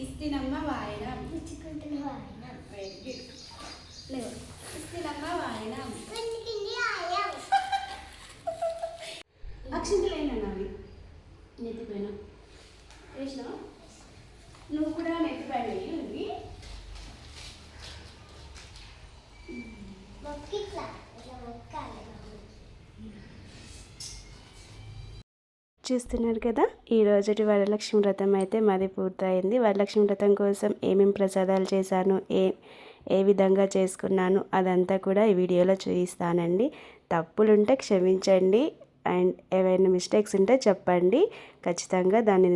ఇస్తినమ్మ వాయనం ఇచ్చుకుంటున్న వాయనం very good లేవు ఇస్తినమ్మ వాయనం వెన్నికింది ఆయం అక్షంతలైనా నావి నెత్తిపోయినా వేసినా నువ్వు కూడా నెత్తిపోయినా ఇవి మొక్కిట్లా ఇట్లా మొక్కాలి చూస్తున్నారు కదా ఈరోజుటి వరలక్ష్మి వ్రతం అయితే మాది పూర్తయింది. వరలక్ష్మి వ్రతం కోసం ఏమేమి ప్రసాదాలు చేశాను, ఏ విధంగా చేసుకున్నాను అదంతా కూడా ఈ వీడియోలో చూపిస్తానండి. తప్పులుంటే క్షమించండి అండ్ ఏవైనా మిస్టేక్స్ ఉంటే చెప్పండి, ఖచ్చితంగా దాన్ని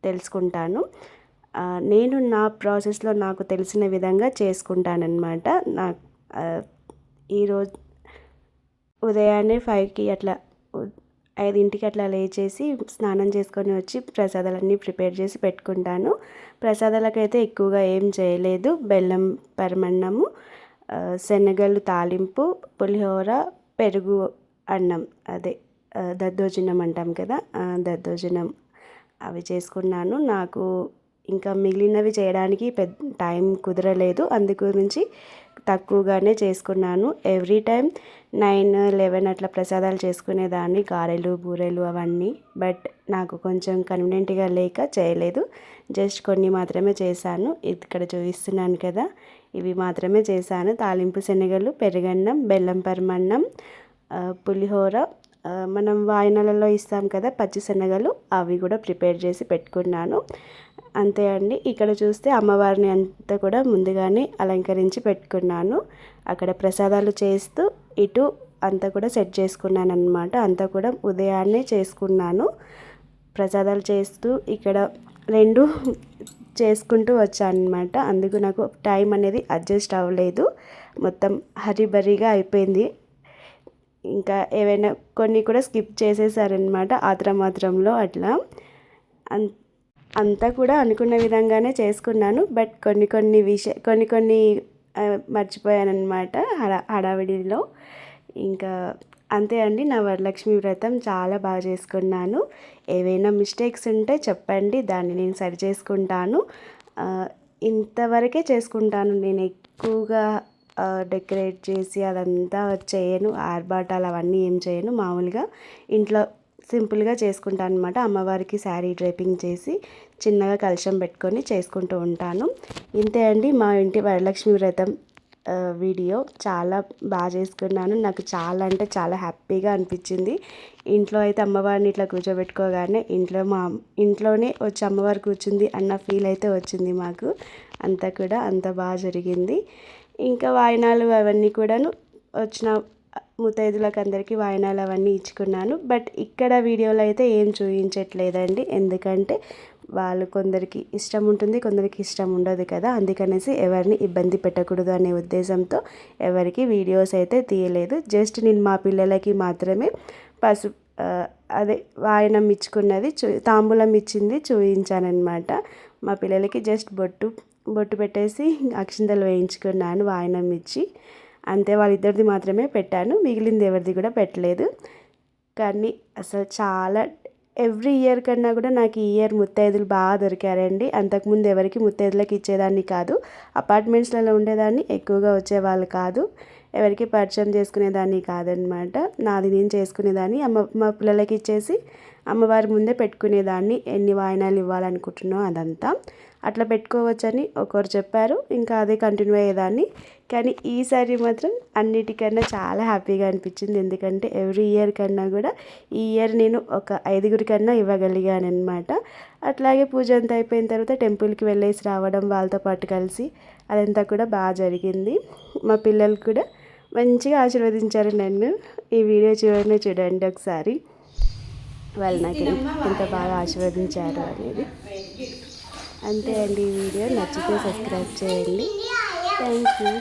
తెలుసుకుంటాను. నేను నా ప్రాసెస్లో నాకు తెలిసిన విధంగా చేసుకుంటానన్నమాట. ఈరోజు ఉదయాన్నే 5కి అట్లా 5ంటికి అట్లా లేచేసి స్నానం చేసుకొని వచ్చి ప్రసాదాలన్నీ ప్రిపేర్ చేసి పెట్టుకుంటాను. ప్రసాదాలకైతే ఎక్కువగా ఏం చేయలేదు. బెల్లం పరమన్నము, శనగలు తాలింపు, పులిహోర, పెరుగు అన్నం, అదే దద్దోజనం అంటాం కదా, దద్దోజనం అవి చేసుకున్నాను. నాకు ఇంకా మిగిలినవి చేయడానికి పెద్ద టైం కుదరలేదు, అందు గురించి తక్కువగానే చేసుకున్నాను. ఎవ్రీ టైం 9-11 అట్లా ప్రసాదాలు చేసుకునేదాన్ని, గారెలు బూరెలు అవన్నీ. బట్ నాకు కొంచెం కన్వీనియంట్గా లేక చేయలేదు. జస్ట్ కొన్ని మాత్రమే చేశాను. ఇక్కడ చూపిస్తున్నాను కదా, ఇవి మాత్రమే చేశాను. తాలింపు శనగలు, పెరుగన్నం, బెల్లం పరమన్నం, పులిహోర, మనం వాయినాలలో ఇస్తాం కదా పచ్చి శనగలు, అవి కూడా ప్రిపేర్ చేసి పెట్టుకున్నాను. అంతే అండి. ఇక్కడ చూస్తే అమ్మవారిని అంతా కూడా ముందుగానే అలంకరించి పెట్టుకున్నాను. అక్కడ ప్రసాదాలు చేస్తూ ఇటు అంతా కూడా సెట్ చేసుకున్నాను అన్నమాట. అంతా కూడా ఉదయాన్నే చేసుకున్నాను. ప్రసాదాలు చేస్తూ ఇక్కడ 2 చేసుకుంటూ వచ్చాను అనమాట. అందుకు నాకు టైం అనేది అడ్జస్ట్ అవ్వలేదు, మొత్తం హరిబరిగా అయిపోయింది. ఇంకా ఏవైనా కొన్ని కూడా స్కిప్ చేసేసారనమాట ఆత్రమాత్రంలో అట్లా. అంతా కూడా అనుకున్న విధంగానే చేసుకున్నాను. బట్ కొన్ని మర్చిపోయానమాట హడావిడిలో. ఇంకా అంతే అండి. నా వరలక్ష్మి వ్రతం చాలా బాగా చేసుకున్నాను. ఏవైనా మిస్టేక్స్ ఉంటే చెప్పండి, దాన్ని నేను సరి చేసుకుంటాను. ఇంతవరకే చేసుకుంటాను నేను. ఎక్కువగా డెకరేట్ చేసి అదంతా చేయను, ఆర్భాటాలు అవన్నీ ఏం చేయను. మామూలుగా ఇంట్లో సింపుల్గా చేసుకుంటాను అనమాట. అమ్మవారికి శారీ డ్రైపింగ్ చేసి చిన్నగా కలశం పెట్టుకొని చేసుకుంటూ ఉంటాను. ఇంతే అండి మా ఇంటి వరలక్ష్మి వ్రతం వీడియో. చాలా బాగా చేసుకున్నాను. నాకు చాలా అంటే చాలా హ్యాపీగా అనిపించింది. ఇంట్లో అయితే అమ్మవారిని ఇట్లా కూర్చోబెట్టుకోగానే ఇంట్లోనే వచ్చి అమ్మవారు కూర్చుంది అన్న ఫీల్ అయితే వచ్చింది మాకు. అంతా కూడా అంత బాగా జరిగింది. ఇంకా వాయినాలు అవన్నీ కూడాను వచ్చిన ముత్తైదులకు అందరికీ వాయినాలు అవన్నీ ఇచ్చుకున్నాను. బట్ ఇక్కడ వీడియోలో అయితే ఏం చూపించట్లేదండి, ఎందుకంటే వాళ్ళు కొందరికి ఇష్టం ఉంటుంది, కొందరికి ఇష్టం ఉండదు కదా. అందుకనేసి ఎవరిని ఇబ్బంది పెట్టకూడదు అనే ఉద్దేశంతో ఎవరికి వీడియోస్ అయితే తీయలేదు. జస్ట్ నేను మా పిల్లలకి మాత్రమే అదే వాయనం ఇచ్చుకున్నది తాంబూలం ఇచ్చింది చూపించానమాట. మా పిల్లలకి జస్ట్ బొట్టు పెట్టేసి అక్షింతలు వేయించుకున్నాను వాయనం ఇచ్చి. అంతే, వాళ్ళిద్దరిది మాత్రమే పెట్టాను, మిగిలింది ఎవరిది కూడా పెట్టలేదు. కానీ అసలు చాలా ఎవ్రీ ఇయర్ కన్నా కూడా నాకు ఈ ఇయర్ ముత్తైదులు బాగా దొరికారండి. అంతకుముందు ఎవరికి ముత్తైదులకు ఇచ్చేదాన్ని కాదు, అపార్ట్మెంట్స్లలో ఉండేదాన్ని, ఎక్కువగా వచ్చేవాళ్ళు కాదు, ఎవరికి పరిచయం చేసుకునేదాన్ని కాదనమాట. నాది నేను చేసుకునేదాన్ని. మా పిల్లలకి ఇచ్చేసి అమ్మవారి ముందే పెట్టుకునేదాన్ని. ఎన్ని వాయినాలు ఇవ్వాలనుకుంటున్నానో అదంతా అట్లా పెట్టుకోవచ్చని ఒకరు చెప్పారు, ఇంకా అదే కంటిన్యూ అయ్యేదాన్ని. కానీ ఈసారి మాత్రం అన్నిటికన్నా చాలా హ్యాపీగా అనిపించింది. ఎందుకంటే ఎవ్రీ ఇయర్ కన్నా కూడా ఈ ఇయర్ నేను ఒక 5గురి కన్నా ఇవ్వగలిగాను అనమాట. అట్లాగే పూజ అంతా అయిపోయిన తర్వాత టెంపుల్కి వెళ్ళేసి రావడం వాళ్ళతో పాటు కలిసి, అదంతా కూడా బాగా జరిగింది. మా పిల్లలు కూడా మంచిగా ఆశీర్వదించారు నన్ను. ఈ వీడియో చూడండి ఒకసారి, వాళ్ళు నాకు ఎంత బాగా ఆశీర్వదించారు అనేది. అంతే అండి. ఈ వీడియో నచ్చితే సబ్స్క్రైబ్ చేయండి. Thank you.